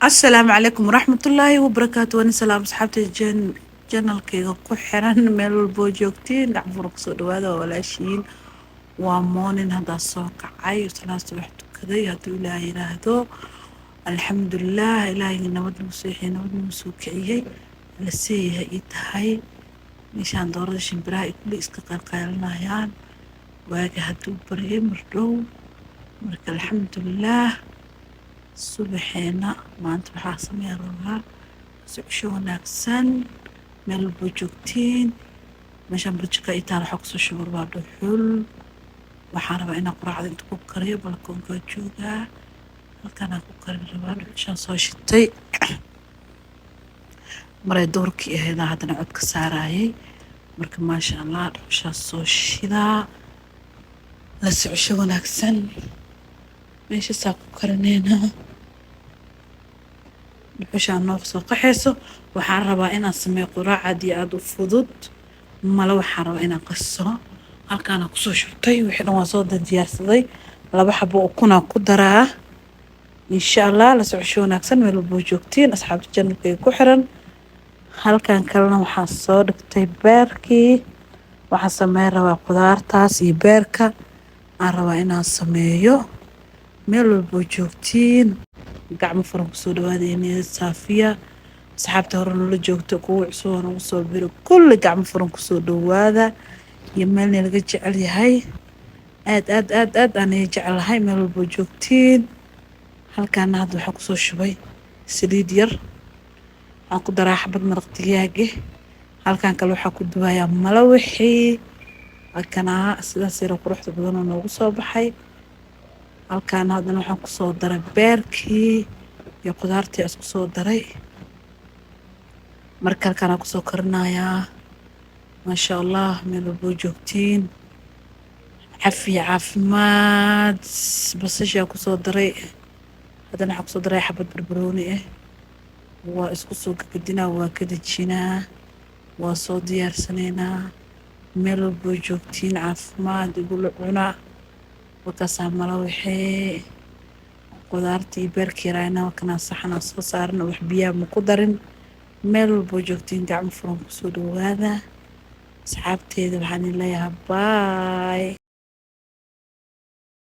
السلام عليكم ورحمة الله وبركاته. وأنا سلام صحابتي جنال كيغا كحران ميل البوجوكتين عفورك صدوا هذا ولا شيء ومونين هذا الصوك عاي وثلاثة وحدو كذي هدو إلهي هذو الحمد لله إلهي نود مسيحي نود مسوكعي لسيه إيتهاي نيشان دورة شمبراء كل إسكاقال قيلنا يان واجه هدو بريه مردو مرك الحمد لله subaxeena maanta waxaa sameyn rabaa socosho wanaagsan meel walba joogtiin meeshaan burjika ay taal waxaa kusoo shubar baa dhuxul waxaan rabaa inaan quraacda inta ku kariyo balkoonka joogaa halkanaan ku karin rabaa dhuxushaan soo shitay maray doorkii ahaydaan haddana cod ka saarayay marka maasha allah dhuxushaan soo shidaa la socosho wanaagsan meesha saa ku karaneynaa dhuxushaan noo soo qaxayso waxaan rabaa inaan sameeyo quraac aad iyo aad u fudud mala waxaan rabaa inaan qaso halkaana kusoo shubtay wixii dhan waa soo diyaarsaday laba xabo ukunaa ku daraa insha allah la socosho wanaagsan meel walba joogtiin asxaabta janalkayga ku xiran halkan kalena waxaan soo dhigtay beerkii waxaan sameyn rabaa qudaartaas iyo beerka aan rabaa inaan sameeyo meel walba joogtiin gacmo furan kusoo dhawaada inay saafiya asxaabta hore nala joogto kuwa cusub oo nagu soo biro kulli gacmo furan kusoo dhawaada iyo meelna laga jecel yahay aad aan jecelahay meel walba joogtiin halkaana hadda waxaa kusoo shubay saliid yar waxaan ku daraa xabad maraq digaag halkan kale waxaa ku dubayaa malawixii halkana sidaas yar quruxda badan oo noogu soo baxay halkaan haddana waxaan kusoo daray beerkii iyo qudaartii isku soo daray marka halkaan aan kusoo karinayaa maasha allah meel walba joogtiin cafiya caafimaad basashaa kusoo daray haddana waxaan kusoo daray xabad barbarooni waa isku soo gagadinaa waa ka dejinaa waa soo diyaarsanaynaa meel walba joogtiin caafimaad igula cunaa وكاسا ملوحي قدرتي بركي راينا وكنا صحنا صارنا وحبيا مقدرن ميل بوجوكتين دعم فرنك سودو هذا سحابتي ذبحاني الله باي.